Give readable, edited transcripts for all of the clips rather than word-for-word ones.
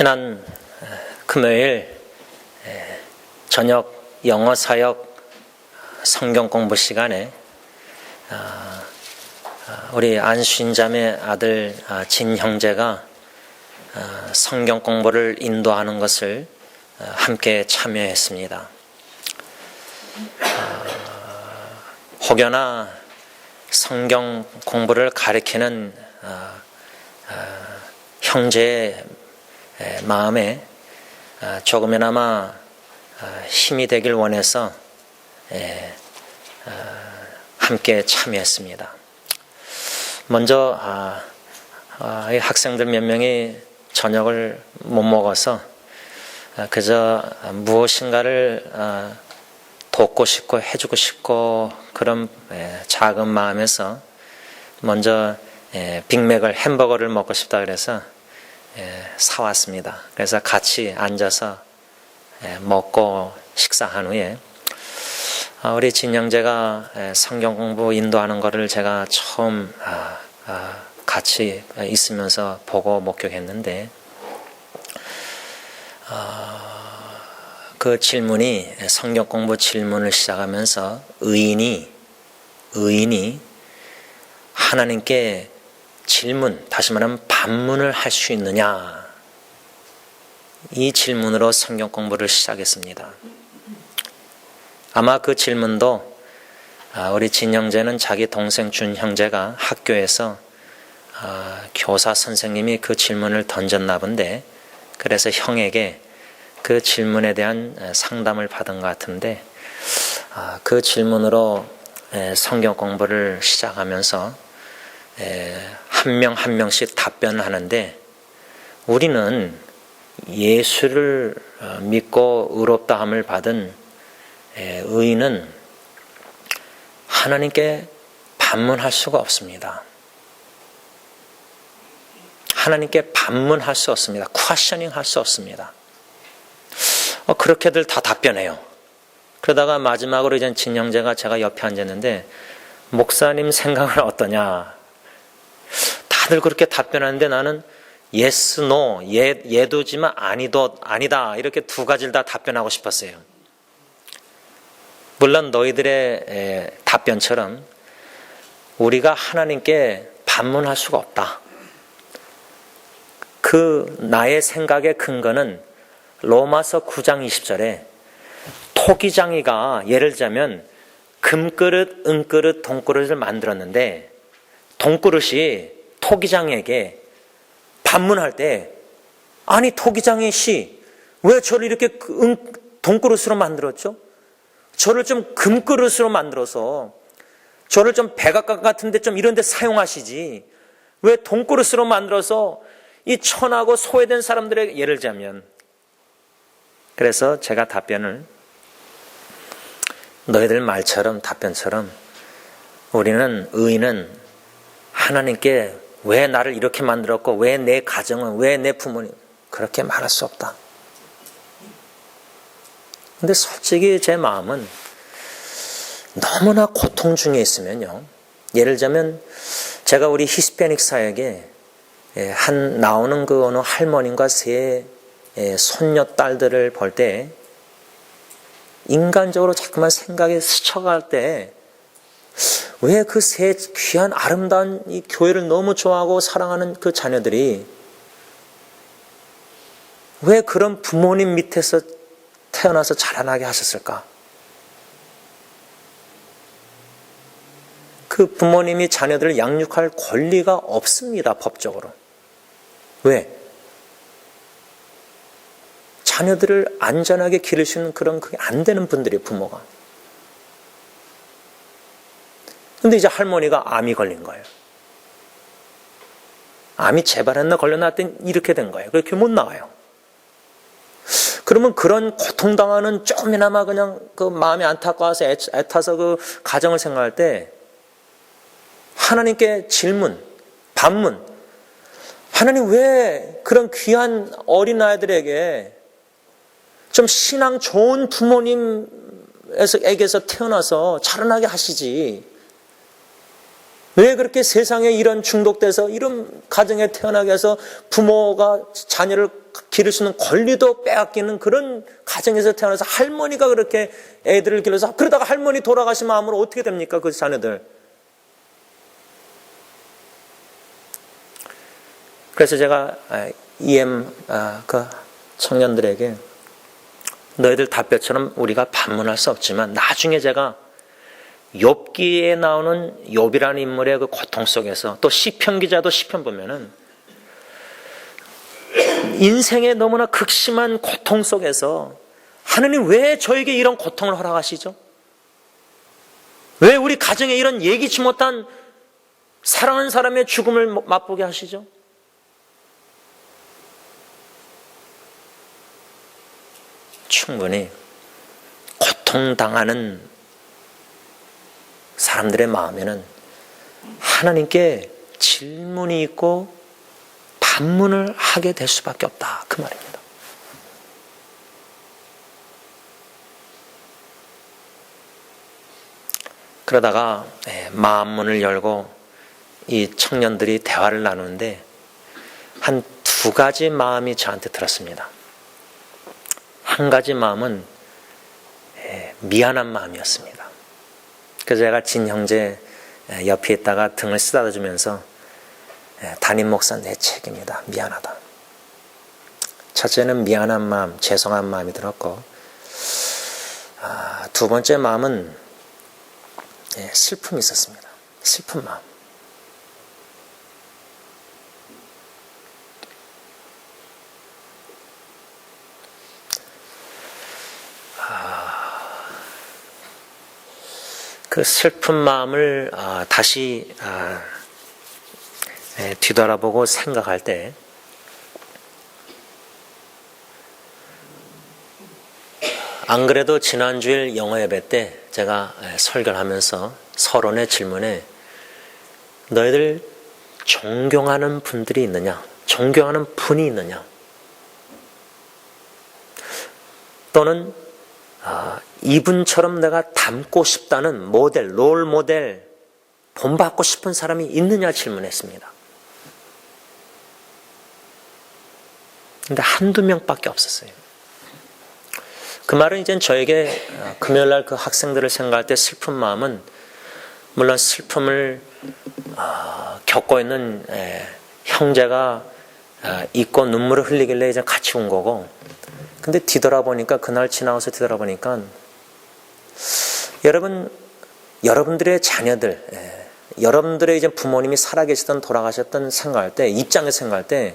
지난 금요일 저녁 영어 사역 성경 공부 시간에 우리 안수인 자매 아들 진 형제가 성경 공부를 인도하는 것을 함께 참여했습니다. 혹여나 성경 공부를 가르치는 형제의 마음에 조금이나마 힘이 되길 원해서 함께 참여했습니다. 먼저 이 학생들 몇 명이 저녁을 못 먹어서 그저 무엇인가를 돕고 싶고 해주고 싶고 그런 작은 마음에서 먼저 빅맥을 햄버거를 먹고 싶다 그래서 사왔습니다. 그래서 같이 앉아서 먹고 식사한 후에 우리 진영제가 성경 공부 인도하는 것을 제가 처음 같이 있으면서 보고 목격했는데 그 질문이 성경 공부 질문을 시작하면서 의인이 하나님께 질문, 다시 말하면 반문을 할 수 있느냐, 이 질문으로 성경 공부를 시작했습니다. 아마 그 질문도 우리 진 형제는 자기 동생 준 형제가 학교에서 교사 선생님이 그 질문을 던졌나 본데, 그래서 형에게 그 질문에 대한 상담을 받은 것 같은데, 그 질문으로 성경 공부를 시작하면서 한 명 한 명씩 답변하는데, 우리는 예수를 믿고 의롭다함을 받은 의인은 하나님께 반문할 수가 없습니다. 하나님께 반문할 수 없습니다. 퀘셔닝 할 수 없습니다. 그렇게들 다 답변해요. 그러다가 마지막으로 이제 진형제가 제가 옆에 앉았는데, 목사님 생각은 어떠냐? 다들 그렇게 답변하는데 나는 yes, no, 예도지만 아니다, 이렇게 두 가지를 다 답변하고 싶었어요. 물론 너희들의 답변처럼 우리가 하나님께 반문할 수가 없다. 그 나의 생각의 근거는 로마서 9장 20절에 토기장이가 예를 들자면 금그릇, 은그릇, 동그릇을 만들었는데 동그릇이 토기장에게 반문할 때, 아니 토기장이 씨, 왜 저를 이렇게 동그릇으로 만들었죠? 저를 좀 금그릇으로 만들어서 저를 좀 백악관 같은데 좀 이런 데 사용하시지, 왜 동그릇으로 만들어서 이 천하고 소외된 사람들에게, 예를 들자면. 그래서 제가 답변을 너희들 말처럼, 답변처럼 우리는, 의인은 하나님께 왜 나를 이렇게 만들었고, 왜 내 가정은, 왜 내 부모님, 그렇게 말할 수 없다. 근데 솔직히 제 마음은 너무나 고통 중에 있으면요, 예를 들자면 제가 우리 히스패닉 사역에 나오는 그 어느 할머님과 세 손녀 딸들을 볼 때 인간적으로 자꾸만 생각이 스쳐갈 때, 왜 그 세 귀한 아름다운 이 교회를 너무 좋아하고 사랑하는 그 자녀들이 왜 그런 부모님 밑에서 태어나서 자라나게 하셨을까? 그 부모님이 자녀들을 양육할 권리가 없습니다, 법적으로. 왜? 자녀들을 안전하게 기르시는 그런, 그게 안 되는 분들이 부모가. 근데 이제 할머니가 암이 걸린 거예요. 암이 재발했나 걸려놨더니 이렇게 된 거예요. 그렇게 못 나와요. 그러면 그런 고통당하는 조금이나마 그냥 그 마음이 안타까워서 애타서 그 가정을 생각할 때 하나님께 질문, 반문, 하나님 왜 그런 귀한 어린아이들에게 좀 신앙 좋은 부모님에게서 태어나서 자라나게 하시지, 왜 그렇게 세상에 이런 중독돼서 이런 가정에 태어나게 해서 부모가 자녀를 기를 수 있는 권리도 빼앗기는 그런 가정에서 태어나서 할머니가 그렇게 애들을 길러서 그러다가 할머니 돌아가시면 아무로 어떻게 됩니까? 그 자녀들. 그래서 제가 그 청년들에게 너희들 답변처럼 우리가 반문할 수 없지만 나중에 제가 욥기에 나오는 욥이라는 인물의 그 고통 속에서 또 시편 기자도 시편 보면은 인생의 너무나 극심한 고통 속에서 하느님 왜 저에게 이런 고통을 허락하시죠? 왜 우리 가정에 이런 예기치 못한 사랑하는 사람의 죽음을 맛보게 하시죠? 충분히 고통당하는 사람들의 마음에는 하나님께 질문이 있고 반문을 하게 될 수밖에 없다. 그 말입니다. 그러다가 마음문을 열고 이 청년들이 대화를 나누는데 한 두 가지 마음이 저한테 들었습니다. 한 가지 마음은 미안한 마음이었습니다. 그래서 제가 진 형제 옆에 있다가 등을 쓰다듬으면서 담임 목사 내 책임이다. 미안하다. 첫째는 미안한 마음, 죄송한 마음이 들었고 두 번째 마음은 슬픔이 있었습니다. 슬픈 마음. 그 슬픈 마음을 다시 뒤돌아보고 생각할 때 안 그래도 지난주일 영어 예배 때 제가 설교를 하면서 서론의 질문에 너희들 존경하는 분들이 있느냐? 존경하는 분이 있느냐? 또는 이분처럼 내가 닮고 싶다는 모델, 롤 모델, 본받고 싶은 사람이 있느냐 질문했습니다. 근데 한두 명밖에 없었어요. 그 말은 이제 저에게 금요일날 그 학생들을 생각할 때 슬픈 마음은 물론 슬픔을 겪고 있는 형제가 있고 눈물을 흘리길래 이제 같이 온 거고 근데 뒤돌아보니까 그날 지나가서 뒤돌아보니까 여러분들의 자녀들 여러분들의 이제 부모님이 살아계시던 돌아가셨던 생각할 때 입장에서 생각할 때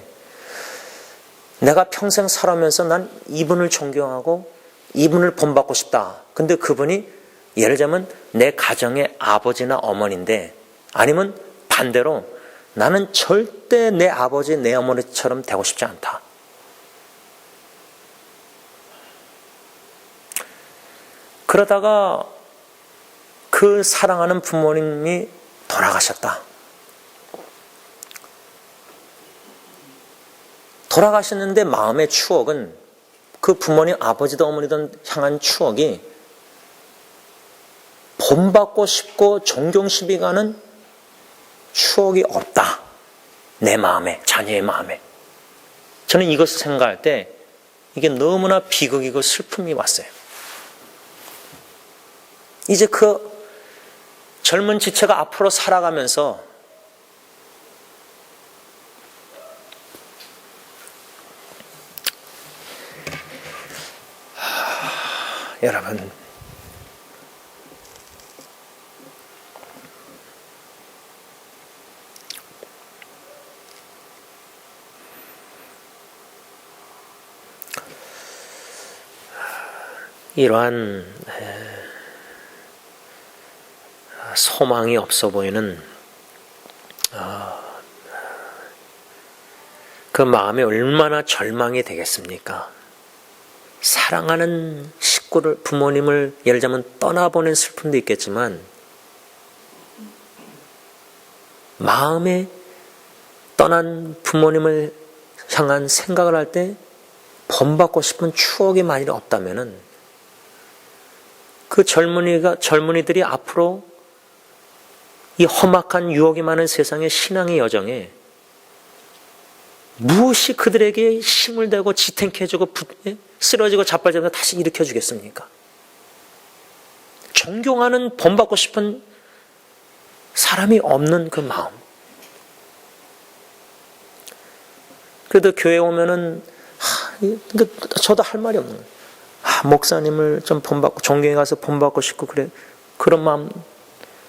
내가 평생 살아오면서 난 이분을 존경하고 이분을 본받고 싶다. 근데 그분이 예를 들자면 내 가정의 아버지나 어머니인데 아니면 반대로 나는 절대 내 아버지 내 어머니처럼 되고 싶지 않다. 그러다가 그 사랑하는 부모님이 돌아가셨다. 돌아가셨는데 마음의 추억은 그 부모님 아버지든 어머니든 향한 추억이 본받고 싶고 존경 시비 가는 추억이 없다. 내 마음에, 자녀의 마음에. 저는 이것을 생각할 때 이게 너무나 비극이고 슬픔이 왔어요. 이제 그 젊은 지체가 앞으로 살아가면서 여러분 이러한 소망이 없어 보이는 그 마음이 얼마나 절망이 되겠습니까? 사랑하는 식구를, 부모님을 예를 들자면 떠나보낸 슬픔도 있겠지만 마음에 떠난 부모님을 향한 생각을 할 때 본받고 싶은 추억이 만일 없다면은 그 젊은이들이 앞으로 이 험악한 유혹이 많은 세상의 신앙의 여정에 무엇이 그들에게 힘을 대고 지탱케 해주고 쓰러지고 자빠지면서 다시 일으켜 주겠습니까? 존경하는 본받고 싶은 사람이 없는 그 마음. 그래도 교회 오면은 저도 할 말이 없는 거예요. 목사님을 좀 본받고 존경해 가서 본받고 싶고 그래, 그런 마음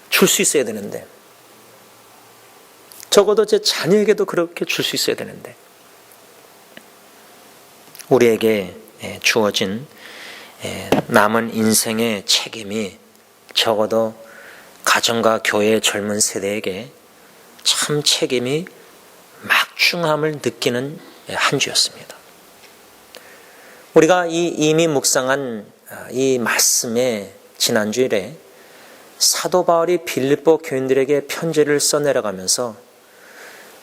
줄 수 있어야 되는데, 적어도 제 자녀에게도 그렇게 줄 수 있어야 되는데, 우리에게 주어진 남은 인생의 책임이 적어도 가정과 교회의 젊은 세대에게 참 책임이 막중함을 느끼는 한 주였습니다. 우리가 이미 묵상한 이 말씀의 지난주일에 사도 바울이 빌립보 교인들에게 편지를 써내려가면서,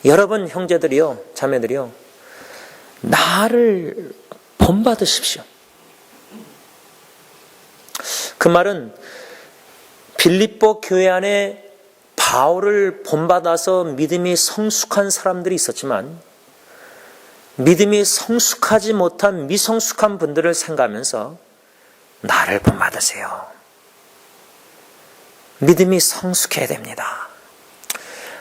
여러분 형제들이요, 자매들이요, 나를 본받으십시오. 그 말은 빌립보 교회 안에 바울을 본받아서 믿음이 성숙한 사람들이 있었지만, 믿음이 성숙하지 못한 미성숙한 분들을 생각하면서 나를 본받으세요. 믿음이 성숙해야 됩니다.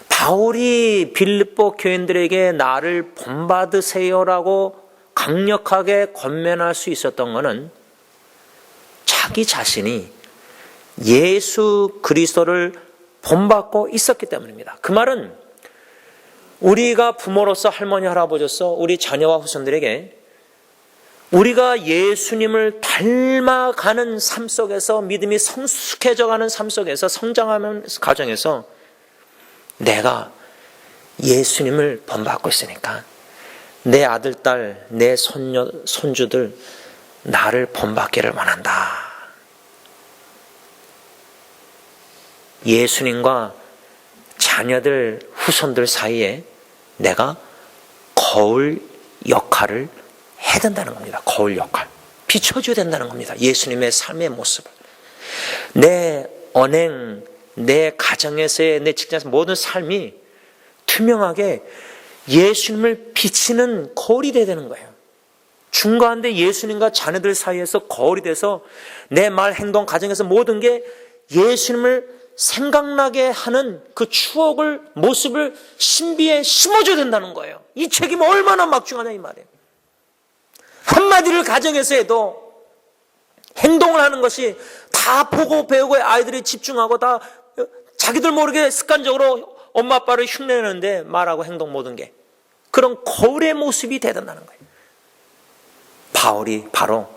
바울이 빌립보 교인들에게 나를 본받으세요라고 강력하게 권면할 수 있었던 것은 자기 자신이 예수 그리스도를 본받고 있었기 때문입니다. 그 말은 우리가 부모로서 할머니, 할아버지로서 우리 자녀와 후손들에게 우리가 예수님을 닮아가는 삶 속에서, 믿음이 성숙해져가는 삶 속에서, 성장하는 과정에서 내가 예수님을 본받고 있으니까 내 아들, 딸, 내 손녀, 손주들 나를 본받기를 원한다. 예수님과 자녀들, 후손들 사이에 내가 거울 역할을 해야 된다는 겁니다. 거울 역할. 비춰줘야 된다는 겁니다. 예수님의 삶의 모습을. 내 언행, 내 가정에서의, 내 직장에서 모든 삶이 투명하게 예수님을 비치는 거울이 되어야 되는 거예요. 중간에 예수님과 자녀들 사이에서 거울이 돼서 내 말, 행동, 가정에서 모든 게 예수님을 생각나게 하는 그 추억을, 모습을 신비에 심어줘야 된다는 거예요. 이 책임이 얼마나 막중하냐 이 말이에요. 한마디를 가정에서 해도 행동을 하는 것이 다 보고 배우고 아이들이 집중하고 다 자기들 모르게 습관적으로 엄마 아빠를 흉내내는데 말하고 행동 모든 게 그런 거울의 모습이 되어야된다는 거예요. 바울이 바로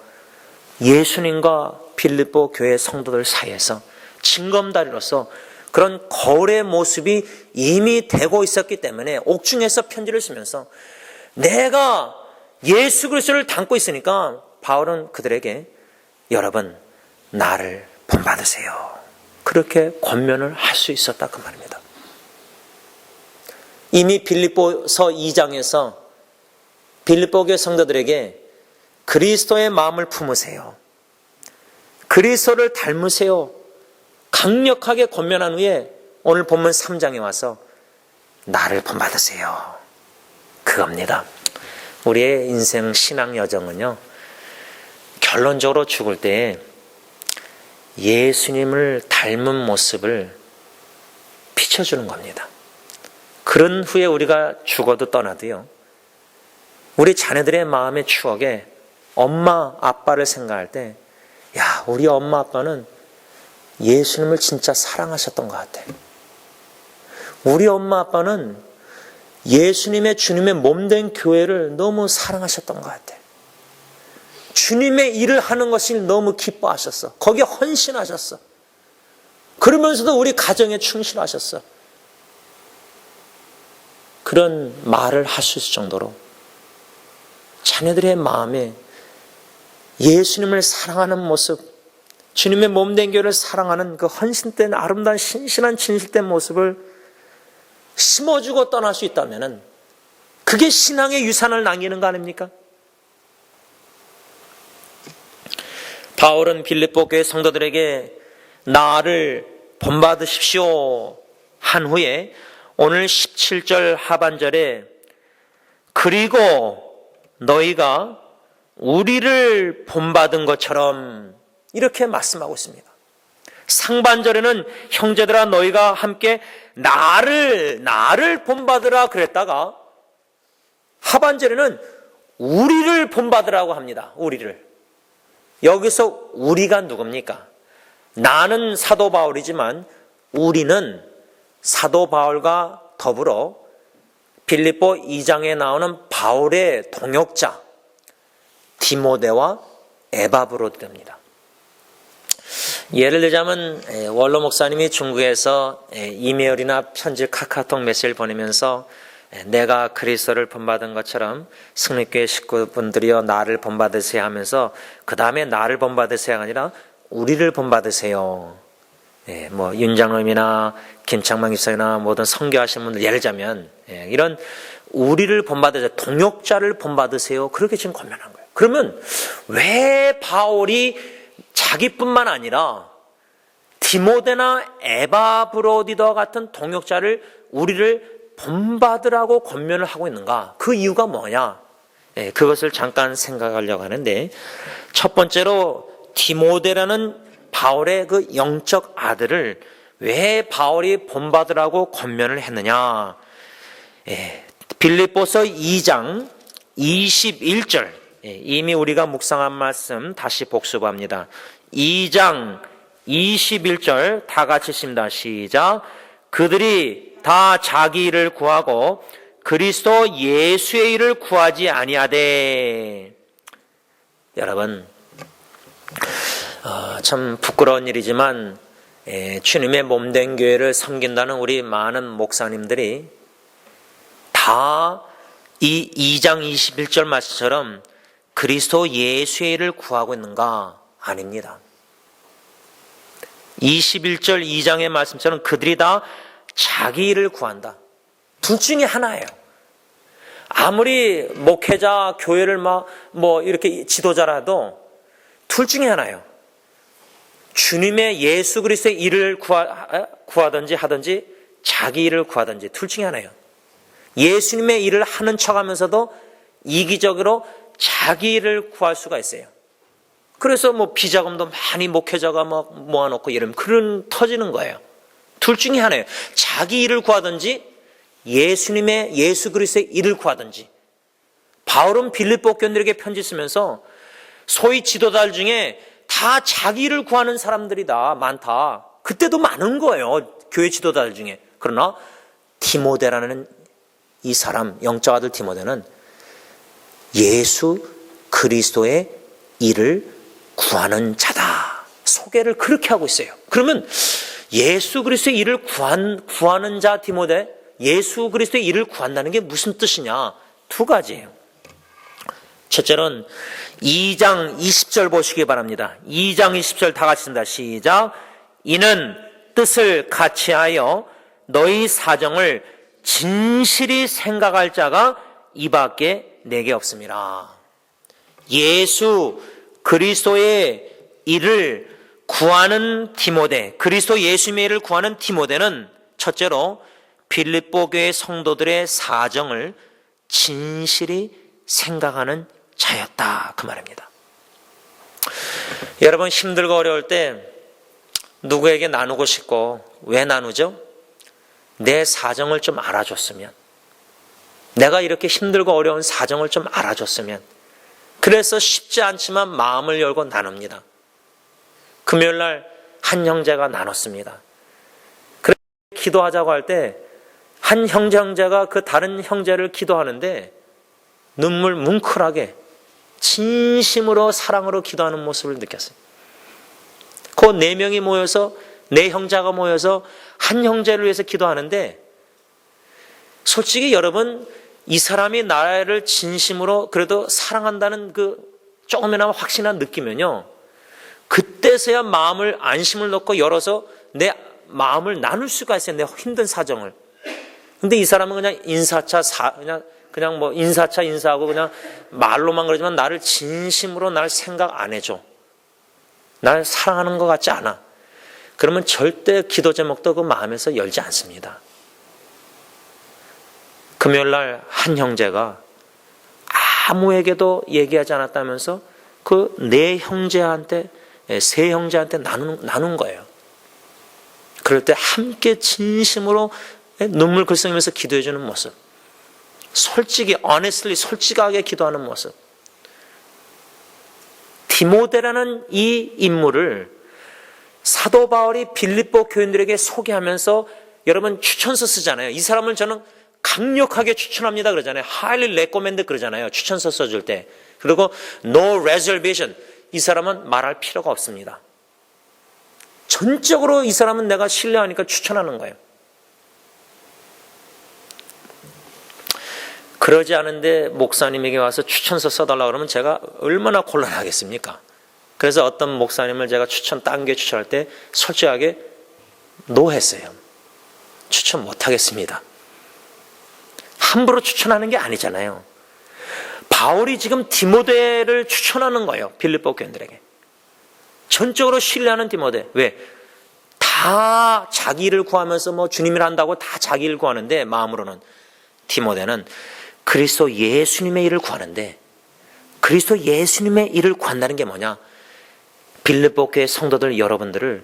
예수님과 빌립보 교회 성도들 사이에서 징검다리로서 그런 거울의 모습이 이미 되고 있었기 때문에 옥중에서 편지를 쓰면서 내가 예수 그리스도를 닮고 있으니까 바울은 그들에게 여러분 나를 본받으세요. 그렇게 권면을 할 수 있었다 그 말입니다. 이미 빌립보서 2장에서 빌립보 교회 성도들에게 그리스도의 마음을 품으세요. 그리스도를 닮으세요. 강력하게 권면한 후에 오늘 본문 3장에 와서 나를 본받으세요. 그겁니다. 우리의 인생 신앙 여정은요, 결론적으로 죽을 때 예수님을 닮은 모습을 비춰주는 겁니다. 그런 후에 우리가 죽어도 떠나도요, 우리 자녀들의 마음의 추억에 엄마, 아빠를 생각할 때, 야, 우리 엄마, 아빠는 예수님을 진짜 사랑하셨던 것 같아. 우리 엄마, 아빠는 예수님의 주님의 몸된 교회를 너무 사랑하셨던 것 같아. 주님의 일을 하는 것을 너무 기뻐하셨어. 거기에 헌신하셨어. 그러면서도 우리 가정에 충실하셨어. 그런 말을 할 수 있을 정도로 자녀들의 마음에 예수님을 사랑하는 모습, 주님의 몸된 교회를 사랑하는 그 헌신된 아름다운 신실한 진실된 모습을 심어주고 떠날 수 있다면 그게 신앙의 유산을 남기는 거 아닙니까? 바울은 빌립보 교회 성도들에게 나를 본받으십시오 한 후에 오늘 17절 하반절에 그리고 너희가 우리를 본받은 것처럼 이렇게 말씀하고 있습니다. 상반절에는 형제들아 너희가 함께 나를 본받으라 그랬다가 하반절에는 우리를 본받으라고 합니다. 우리를. 여기서 우리가 누굽니까? 나는 사도 바울이지만 우리는 사도 바울과 더불어 빌립보 2장에 나오는 바울의 동역자 디모데와 에바브로드입니다. 예를 들자면 원로 목사님이 중국에서 이메일이나 편지 카카오톡 메시지를 보내면서 내가 그리스도를 본받은 것처럼 승리교회 식구분들이여 나를 본받으세요 하면서 그 다음에 나를 본받으세요가 아니라 우리를 본받으세요. 뭐 윤장로님이나 김창만 집사님이나 모든 선교하신 분들 예를 들자면 이런 우리를 본받으세요, 동역자를 본받으세요, 그렇게 지금 권면한 거예요. 그러면 왜 바울이 자기뿐만 아니라 디모데나 에바브로디더 같은 동역자를 우리를 본받으라고 권면을 하고 있는가? 그 이유가 뭐냐? 그것을 잠깐 생각하려고 하는데, 첫 번째로 디모데라는 바울의 그 영적 아들을 왜 바울이 본받으라고 권면을 했느냐? 빌립보서 2장 21절, 이미 우리가 묵상한 말씀 다시 복습합니다. 2장 21절 다 같이 읽습니다. 시작. 그들이 다 자기 일을 구하고 그리스도 예수의 일을 구하지 아니하되. 여러분, 참 부끄러운 일이지만 주님의 몸된 교회를 섬긴다는 우리 많은 목사님들이 다 이 2장 21절 말씀처럼 그리스도 예수의 일을 구하고 있는가? 아닙니다. 21절 2장의 말씀처럼 그들이 다 자기 일을 구한다. 둘 중에 하나예요. 아무리 목회자, 교회를 이렇게 지도자라도 둘 중에 하나예요. 주님의 예수 그리스도의 일을 구하든지 하든지 자기 일을 구하든지 둘 중에 하나예요. 예수님의 일을 하는 척 하면서도 이기적으로 자기 일을 구할 수가 있어요. 그래서 비자금도 많이 목회자가 모아놓고 이러면 그런 터지는 거예요. 둘 중에 하나예요. 자기 일을 구하든지 예수 그리스도의 일을 구하든지. 바울은 빌립보 교인들에게 편지 쓰면서 소위 지도자들 중에 다 자기 일을 구하는 사람들이다, 많다. 그때도 많은 거예요, 교회 지도자들 중에. 그러나 디모데라는 이 사람, 영적 아들 디모데는 예수 그리스도의 일을 구하는 자다. 소개를 그렇게 하고 있어요. 그러면 예수 그리스도의 일을 구하는 자 디모데, 예수 그리스도의 일을 구한다는 게 무슨 뜻이냐? 두 가지예요. 첫째는 2장 20절 보시기 바랍니다. 2장 20절 다 같이 쓴다. 시작. 이는 뜻을 같이하여 너희 사정을 진실이 생각할 자가 이밖에 내게 없습니다. 예수 그리스도의 일을 구하는 디모데, 그리스도 예수님의 일을 구하는 디모데는 첫째로 빌립보 교회 성도들의 사정을 진실이 생각하는 자였다, 그 말입니다. 여러분, 힘들고 어려울 때 누구에게 나누고 싶고, 왜 나누죠? 내 사정을 좀 알아줬으면, 내가 이렇게 힘들고 어려운 사정을 좀 알아줬으면. 그래서 쉽지 않지만 마음을 열고 나눕니다. 금요일날 한 형제가 나눴습니다. 그래서 기도하자고 할 때 한 형제가 그 다른 형제를 기도하는데 눈물 뭉클하게 진심으로 사랑으로 기도하는 모습을 느꼈어요. 그 네 명이 모여서, 네 형제가 모여서 한 형제를 위해서 기도하는데, 솔직히 여러분, 이 사람이 나를 진심으로 그래도 사랑한다는 그 조금이나마 확신을 느끼면요, 그때서야 마음을, 안심을 넣고 열어서 내 마음을 나눌 수가 있어요. 내 힘든 사정을. 근데 이 사람은 그냥 그냥 인사차 인사하고 그냥 말로만 그러지만 나를 진심으로 날 생각 안 해줘. 날 사랑하는 것 같지 않아. 그러면 절대 기도 제목도 그 마음에서 열지 않습니다. 금요일날 한 형제가 아무에게도 얘기하지 않았다면서 그 네 형제한테, 세 형제한테 나눈 거예요. 그럴 때 함께 진심으로 눈물 글썽이면서 기도해 주는 모습, 솔직히 honestly 솔직하게 기도하는 모습. 디모데라는 이 인물을 사도 바울이 빌립보 교인들에게 소개하면서 여러분 추천서 쓰잖아요. 이 사람을 저는 강력하게 추천합니다 그러잖아요. highly recommend 그러잖아요. 추천서 써줄 때. 그리고 no reservation. 이 사람은 말할 필요가 없습니다. 전적으로 이 사람은 내가 신뢰하니까 추천하는 거예요. 그러지 않은데 목사님에게 와서 추천서 써달라고 그러면 제가 얼마나 곤란하겠습니까? 그래서 어떤 목사님을 제가 딴 게 추천할 때 솔직하게 노했어요. 추천 못하겠습니다. 함부로 추천하는 게 아니잖아요. 바울이 지금 디모데를 추천하는 거예요. 빌립보 교인들에게. 전적으로 신뢰하는 디모데. 왜? 다 자기 일을 구하면서 뭐 주님을 한다고 다 자기 일을 구하는데 마음으로는 디모데는 그리스도 예수님의 일을 구하는데 그리스도 예수님의 일을 구한다는 게 뭐냐? 빌립보 교회 성도들 여러분들을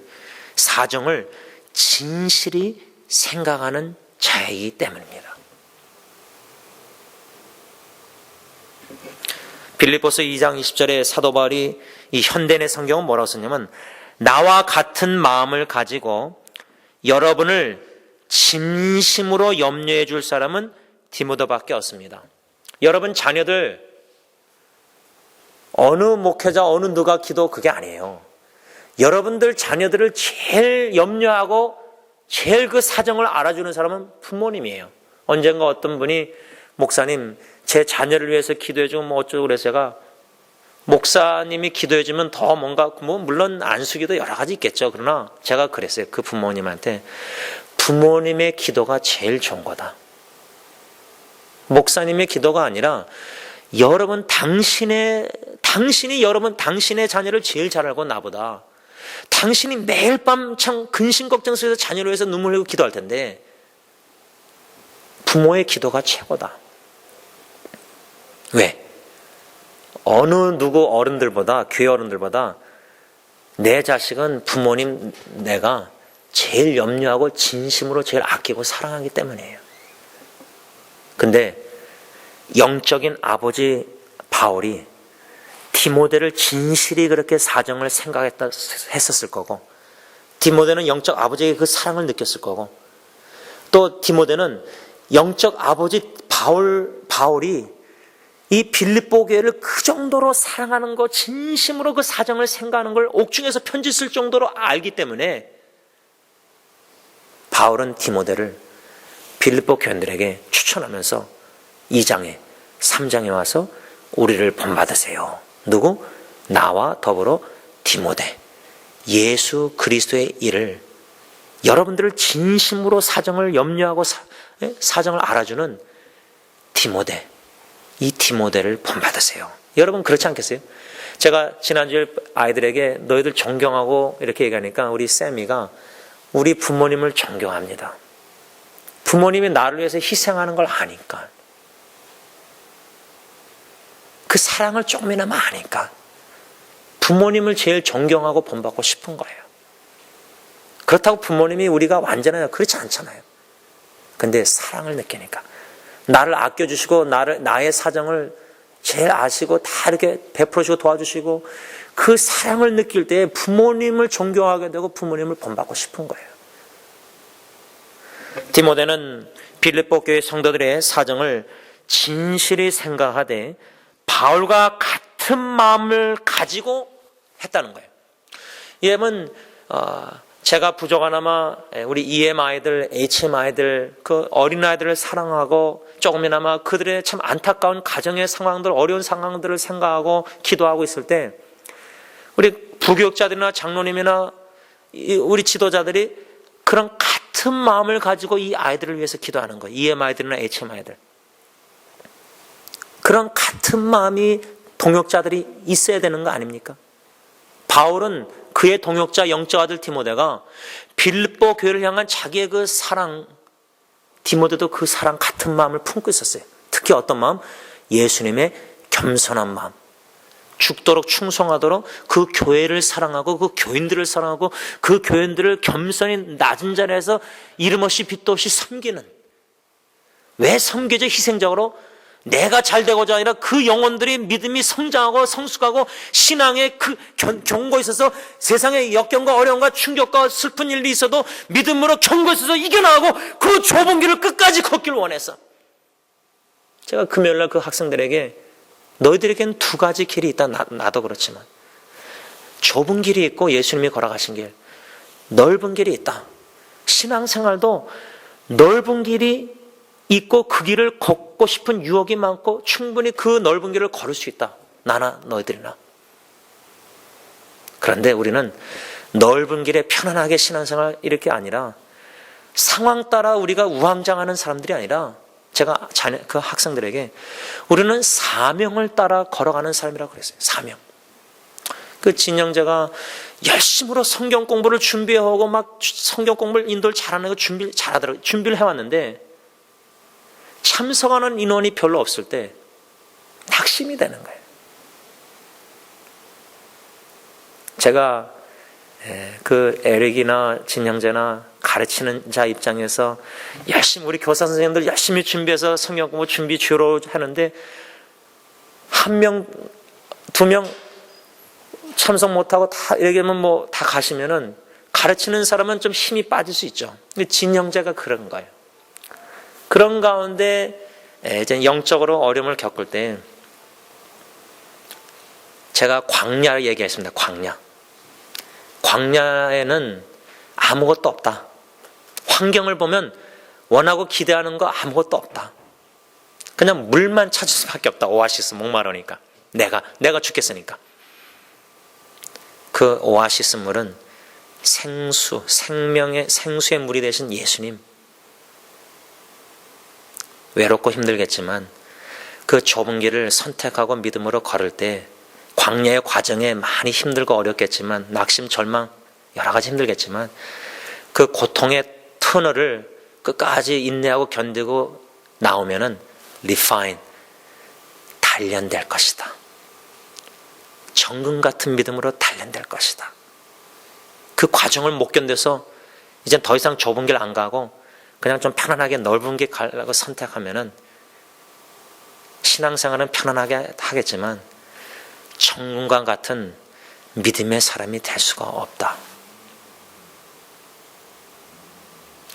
사정을 진실이 생각하는 자이기 때문입니다. 빌립보서 2장 20절에 사도 바울이 이 현대의 성경은 뭐라고 썼냐면 나와 같은 마음을 가지고 여러분을 진심으로 염려해 줄 사람은 디모데밖에 없습니다. 여러분 자녀들 어느 목회자 어느 누가 기도 그게 아니에요. 여러분들 자녀들을 제일 염려하고 제일 그 사정을 알아주는 사람은 부모님이에요. 언젠가 어떤 분이 목사님 제 자녀를 위해서 기도해주면 뭐 어쩌고 그래서 제가 목사님이 기도해주면 더 뭔가 뭐 물론 안수기도 여러 가지 있겠죠. 그러나 제가 그랬어요. 그 부모님한테 부모님의 기도가 제일 좋은 거다. 목사님의 기도가 아니라 여러분 당신의 자녀를 제일 잘 알고 나보다 당신이 매일 밤 참 근심 걱정 속에서 자녀를 위해서 눈물 흘리고 기도할 텐데 부모의 기도가 최고다. 왜? 어느 누구 어른들보다 교회 어른들보다 내 자식은 부모님 내가 제일 염려하고 진심으로 제일 아끼고 사랑하기 때문이에요. 근데 영적인 아버지 바울이 디모데를 진실히 그렇게 사정을 했었을 거고 디모데는 영적 아버지의 그 사랑을 느꼈을 거고 또 디모데는 영적 아버지 바울이 이 빌립보 교회를 그 정도로 사랑하는 거 진심으로 그 사정을 생각하는 걸 옥중에서 편지 쓸 정도로 알기 때문에 바울은 디모데를 빌립보 교인들에게 추천하면서 2장에 3장에 와서 우리를 본받으세요. 누구? 나와 더불어 디모데. 예수 그리스도의 일을 여러분들을 진심으로 사정을 염려하고 사정을 알아주는 디모데. 이 디모데를 본받으세요. 여러분 그렇지 않겠어요? 제가 지난주에 아이들에게 너희들 존경하고 이렇게 얘기하니까 우리 쌤이가 우리 부모님을 존경합니다. 부모님이 나를 위해서 희생하는 걸 아니까. 그 사랑을 조금이나마 아니까. 부모님을 제일 존경하고 본받고 싶은 거예요. 그렇다고 부모님이 우리가 완전해요. 그렇지 않잖아요. 근데 사랑을 느끼니까. 나를 아껴주시고 나의 사정을 제일 아시고 다 이렇게 베풀어주시고 도와주시고 그 사랑을 느낄 때 부모님을 존경하게 되고 부모님을 본받고 싶은 거예요. 디모데는 빌립보 교회 성도들의 사정을 진실히 생각하되 바울과 같은 마음을 가지고 했다는 거예요. 예면 제가 부족하나마 우리 EM 아이들, HM 아이들, 그 어린 아이들을 사랑하고 조금이나마 그들의 참 안타까운 가정의 상황들, 어려운 상황들을 생각하고 기도하고 있을 때 우리 부교육자들이나 장로님이나 우리 지도자들이 그런 같은 마음을 가지고 이 아이들을 위해서 기도하는 거예요. EM 아이들이나 HM 아이들. 그런 같은 마음이 동역자들이 있어야 되는 거 아닙니까? 바울은 그 그의 동역자 영적 아들 디모데가 빌립보 교회를 향한 자기의 그 사랑, 디모데도 그 사랑 같은 마음을 품고 있었어요. 특히 어떤 마음? 예수님의 겸손한 마음. 죽도록 충성하도록 그 교회를 사랑하고 그 교인들을 사랑하고 그 교인들을 겸손히 낮은 자리에서 이름 없이 빚도 없이 섬기는. 왜 섬기죠? 희생적으로. 내가 잘 되고자 아니라 그 영혼들이 믿음이 성장하고 성숙하고 신앙의 그 경고에 있어서 세상의 역경과 어려움과 충격과 슬픈 일이 있어도 믿음으로 경고에 있어서 이겨나가고 그 좁은 길을 끝까지 걷기를 원해서. 제가 금요일날 그 학생들에게 너희들에게는 두 가지 길이 있다. 나도 그렇지만 좁은 길이 있고 예수님이 걸어가신 길, 넓은 길이 있다. 신앙생활도 넓은 길이 있고 그 길을 걷고 싶은 유혹이 많고 충분히 그 넓은 길을 걸을 수 있다. 나나 너희들이나. 그런데 우리는 넓은 길에 편안하게 신앙생활 이렇게 아니라 상황 따라 우리가 우왕좌왕하는 사람들이 아니라 제가 그 학생들에게 우리는 사명을 따라 걸어가는 삶이라고 그랬어요. 사명. 그 진영제가 열심으로 성경 공부를 준비하고 막 성경 공부를 인도를 잘하는 거 잘하더라고요. 준비를 해왔는데 참석하는 인원이 별로 없을 때 낙심이 되는 거예요. 제가 그 에릭이나 진영재나 가르치는 자 입장에서 열심히 우리 교사 선생님들 열심히 준비해서 성경 공부 준비 주로 하는데 한 명, 두 명 참석 못하고 다 얘기하면 뭐 다 가시면은 가르치는 사람은 좀 힘이 빠질 수 있죠. 근데 진영재가 그런 거예요. 그런 가운데 이제 영적으로 어려움을 겪을 때 제가 광야 얘기했습니다. 광야. 광야에는 아무것도 없다. 환경을 보면 원하고 기대하는 거 아무것도 없다. 그냥 물만 찾을 수밖에 없다. 오아시스 목마르니까. 내가 죽겠으니까. 그 오아시스 물은 생수, 생수의 물이 되신 예수님. 외롭고 힘들겠지만 그 좁은 길을 선택하고 믿음으로 걸을 때 광야의 과정에 많이 힘들고 어렵겠지만 낙심, 절망 여러 가지 힘들겠지만 그 고통의 터널을 끝까지 인내하고 견디고 나오면은 refine, 단련될 것이다. 정금 같은 믿음으로 단련될 것이다. 그 과정을 못 견뎌서 이제 더 이상 좁은 길 안 가고 그냥 좀 편안하게 넓은 길 가려고 선택하면은 신앙생활은 편안하게 하겠지만 정금과 같은 믿음의 사람이 될 수가 없다.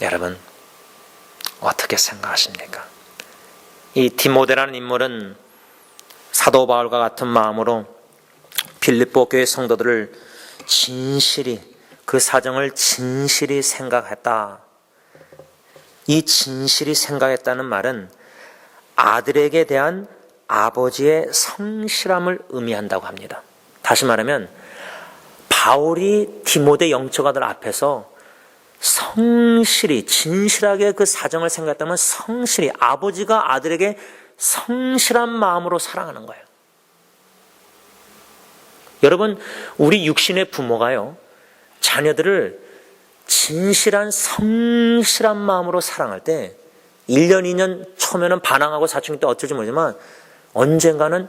여러분 어떻게 생각하십니까? 이 디모데라는 인물은 사도 바울과 같은 마음으로 빌립보 교회 성도들을 진실히 그 사정을 진실히 생각했다. 이 진실히 생각했다는 말은 아들에게 대한 아버지의 성실함을 의미한다고 합니다. 다시 말하면 바울이 디모데 영적 아들 앞에서 성실히 진실하게 그 사정을 생각했다면 성실히 아버지가 아들에게 성실한 마음으로 사랑하는 거예요. 여러분 우리 육신의 부모가요 자녀들을 진실한 성실한 마음으로 사랑할 때 1년 2년 처음에는 반항하고 사춘기 때 어쩔지 모르지만 언젠가는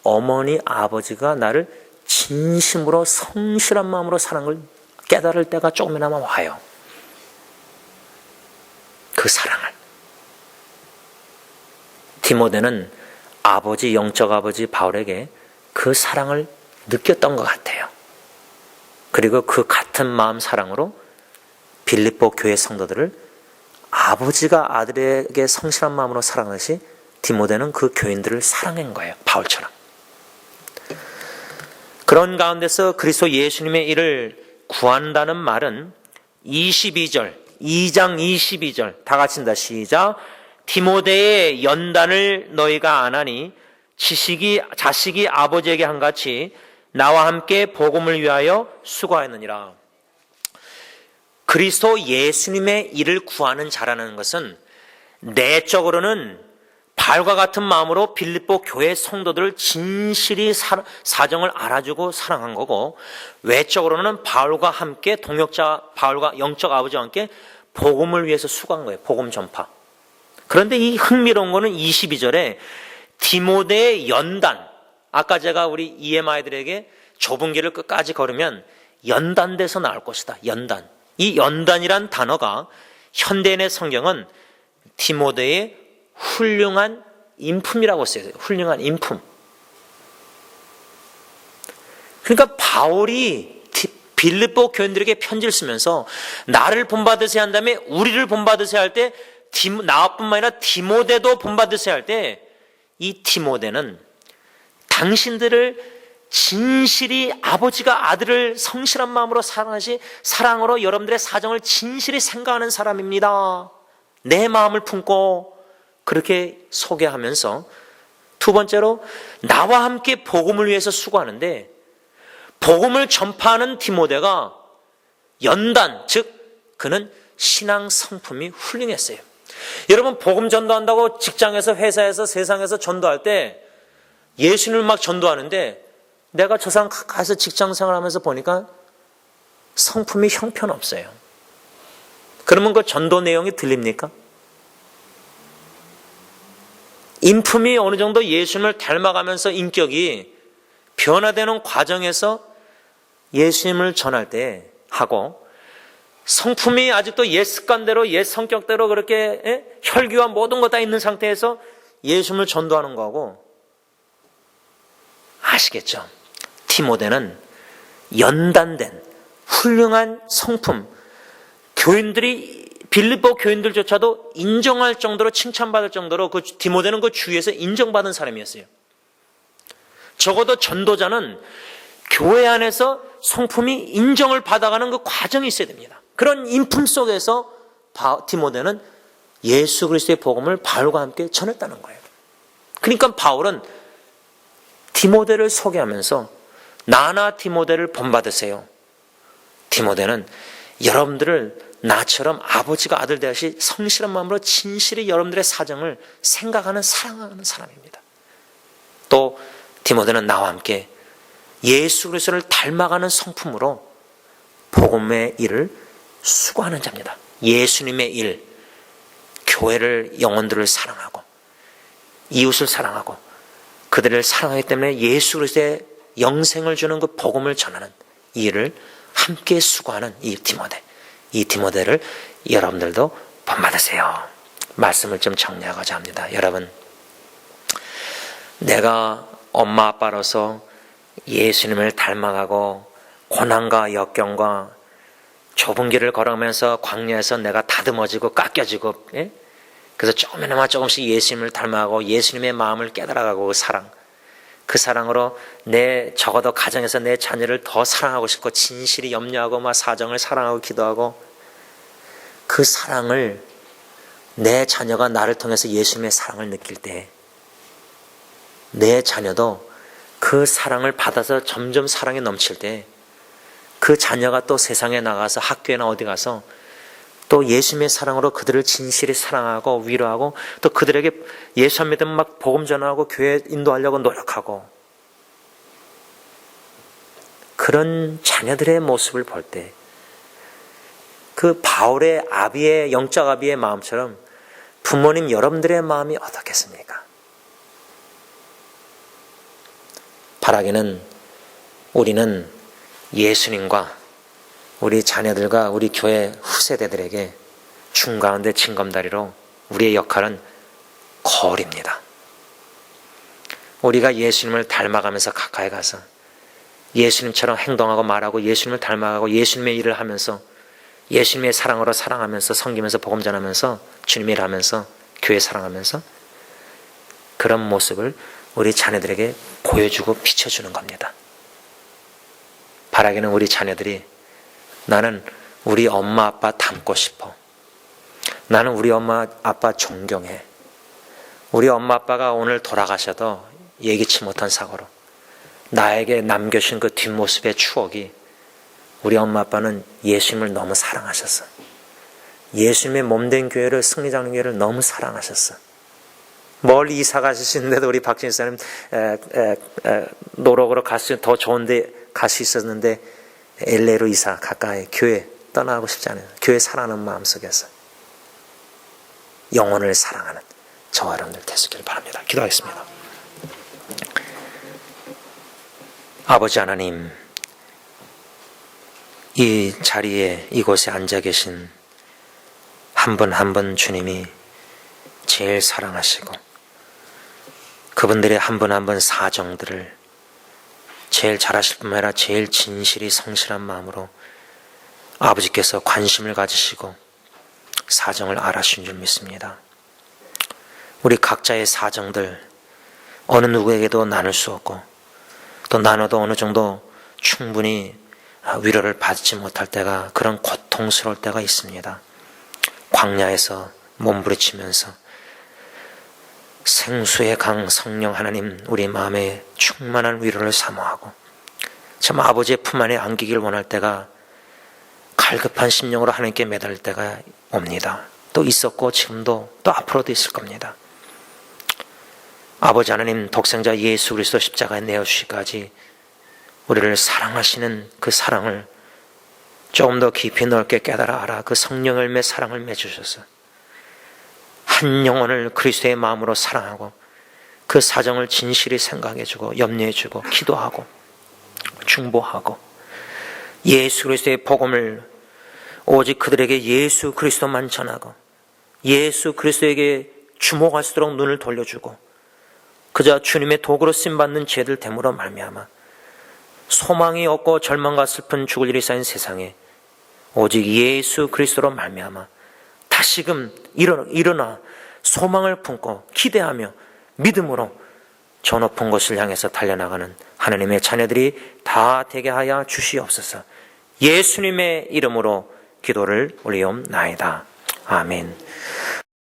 어머니 아버지가 나를 진심으로 성실한 마음으로 사랑을 깨달을 때가 조금이나마 와요. 그 사랑을 디모데는 아버지 영적 아버지 바울에게 그 사랑을 느꼈던 것 같아요. 그리고 그 같은 마음 사랑으로 빌립보 교회 성도들을 아버지가 아들에게 성실한 마음으로 사랑하듯이 디모데는 그 교인들을 사랑한 거예요. 바울처럼. 그런 가운데서 그리스도 예수님의 일을 구한다는 말은 22절, 2장 22절 다 같이 읽는다. 시작. 디모데의 연단을 너희가 아나니 자식이 아버지에게 한같이 나와 함께 복음을 위하여 수고하였느니라. 그리스도 예수님의 일을 구하는 자라는 것은 내적으로는 바울과 같은 마음으로 빌립보 교회 성도들을 진실히 사정을 알아주고 사랑한 거고, 외적으로는 바울과 함께 동역자, 바울과 영적 아버지와 함께 복음을 위해서 수고한 거예요. 복음 전파. 그런데 이 흥미로운 거는 22절에 디모데의 연단, 아까 제가 우리 EMI들에게 좁은 길을 끝까지 걸으면 연단돼서 나올 것이다. 연단. 이 연단이란 단어가 현대인의 성경은 디모데의 훌륭한 인품이라고 써요. 훌륭한 인품. 그러니까 바울이 빌립보 교인들에게 편지를 쓰면서 나를 본받으세요 한 다음에 우리를 본받으세요 할 때 나뿐만 아니라 디모데도 본받으세요 할 때 이 디모데는 당신들을 진실히 아버지가 아들을 성실한 마음으로 사랑하시 사랑으로 여러분들의 사정을 진실히 생각하는 사람입니다. 내 마음을 품고 그렇게 소개하면서, 두 번째로 나와 함께 복음을 위해서 수고하는데, 복음을 전파하는 디모데가 연단, 즉 그는 신앙 성품이 훌륭했어요. 여러분, 복음 전도한다고 직장에서, 회사에서, 세상에서 전도할 때 예수님을 막 전도하는데 내가 저 사람 가까이서 직장 생활하면서 보니까 성품이 형편없어요. 그러면 그 전도 내용이 들립니까? 인품이 어느 정도 예수님을 닮아가면서 인격이 변화되는 과정에서 예수님을 전할 때 하고, 성품이 아직도 옛 습관대로 옛 성격대로 그렇게 혈기와 모든 것 다 있는 상태에서 예수님을 전도하는 거하고, 아시겠죠? 디모데는 연단된 훌륭한 성품, 교인들이 빌립보 교인들조차도 인정할 정도로, 칭찬받을 정도로 그 디모데는 그 주위에서 인정받은 사람이었어요. 적어도 전도자는 교회 안에서 성품이 인정을 받아가는 그 과정이 있어야 됩니다. 그런 인품 속에서 디모데는 예수 그리스도의 복음을 바울과 함께 전했다는 거예요. 그러니까 바울은 디모데를 소개하면서 나나 디모데를 본받으세요. 디모데는 여러분들을 나처럼 아버지가 아들 되듯이 성실한 마음으로 진실히 여러분들의 사정을 생각하는, 사랑하는 사람입니다. 또 디모데는 나와 함께 예수 그리스도를 닮아가는 성품으로 복음의 일을 수고하는 자입니다. 예수님의 일, 교회를, 영혼들을 사랑하고 이웃을 사랑하고 그들을 사랑하기 때문에 예수 그리스도의 영생을 주는 그 복음을 전하는 이 일을 함께 수고하는 이 디모데를 여러분들도 본받으세요. 말씀을 좀 정리하고자 합니다. 여러분, 내가 엄마 아빠로서 예수님을 닮아가고 고난과 역경과 좁은 길을 걸어가면서 광야에서 내가 다듬어지고 깎여지고, 그래서 조금씩 예수님을 닮아가고 예수님의 마음을 깨달아가고 그 사랑으로 적어도 가정에서 내 자녀를 더 사랑하고 싶고 진실이 염려하고 막 사정을 사랑하고 기도하고, 그 사랑을 내 자녀가 나를 통해서 예수님의 사랑을 느낄 때 내 자녀도 그 사랑을 받아서 점점 사랑이 넘칠 때 그 자녀가 또 세상에 나가서 학교에나 어디 가서 또 예수님의 사랑으로 그들을 진실히 사랑하고 위로하고 또 그들에게 예수 안 믿으면 막 복음 전하고 교회 인도하려고 노력하고, 그런 자녀들의 모습을 볼 때 그 바울의 아비의, 영적 아비의 마음처럼 부모님 여러분들의 마음이 어떻겠습니까? 바라기는 우리는 예수님과 우리 자녀들과 우리 교회 후세대들에게 중 가운데 징검다리로 우리의 역할은 거울입니다. 우리가 예수님을 닮아가면서 가까이 가서 예수님처럼 행동하고 말하고 예수님을 닮아가고 예수님의 일을 하면서 예수님의 사랑으로 사랑하면서 섬기면서 복음 전하면서 주님의 일을 하면서 교회 사랑하면서 그런 모습을 우리 자녀들에게 보여주고 비춰주는 겁니다. 바라기는 우리 자녀들이 나는 우리 엄마 아빠 닮고 싶어. 나는 우리 엄마 아빠 존경해. 우리 엄마 아빠가 오늘 돌아가셔도 예기치 못한 사고로 나에게 남겨주신 그 뒷모습의 추억이, 우리 엄마 아빠는 예수님을 너무 사랑하셨어. 예수님의 몸된 교회를, 승리장로교회를 너무 사랑하셨어. 멀리 이사 가시는데도 우리 박진 사님 노력으로 갈 수 더 좋은데 갈 수 있었는데 LA로 이사 가까이 교회 떠나고 싶지 않아요. 교회 사랑하는 마음속에서 영혼을 사랑하는 저와 여러분들 되시길 바랍니다. 기도하겠습니다. 아버지 하나님, 이 자리에 이곳에 앉아 계신 한 분 한 분 주님이 제일 사랑하시고 그분들의 한 분 한 분 사정들을 제일 잘하실 뿐만 아니라 제일 진실이 성실한 마음으로 아버지께서 관심을 가지시고 사정을 알아주신 줄 믿습니다. 우리 각자의 사정들 어느 누구에게도 나눌 수 없고 또 나눠도 어느 정도 충분히 위로를 받지 못할 때가, 그런 고통스러울 때가 있습니다. 광야에서 몸부림치면서 생수의 강 성령 하나님, 우리 마음에 충만한 위로를 사모하고 참 아버지의 품 안에 안기길 원할 때가, 갈급한 심령으로 하나님께 매달릴 때가 옵니다. 또 있었고 지금도 또 앞으로도 있을 겁니다. 아버지 하나님, 독생자 예수 그리스도 십자가에 내어주시기까지 우리를 사랑하시는 그 사랑을 조금 더 깊이 넓게 깨달아 알아 그 성령 열매 사랑을 맺으셔서 한 영혼을 그리스도의 마음으로 사랑하고 그 사정을 진실히 생각해주고 염려해주고 기도하고 중보하고 예수 그리스도의 복음을 오직 그들에게 예수 그리스도만 전하고 예수 그리스도에게 주목할 수 있도록 눈을 돌려주고 그저 주님의 도구로 쓰임받는 죄들 됨으로 말미암아 소망이 없고 절망과 슬픈 죽을 일이 쌓인 세상에 오직 예수 그리스도로 말미암아 다시금 일어나 소망을 품고 기대하며 믿음으로 저 높은 곳을 향해서 달려나가는 하나님의 자녀들이 다 되게 하여 주시옵소서. 예수님의 이름으로 기도를 올리옵나이다. 아멘.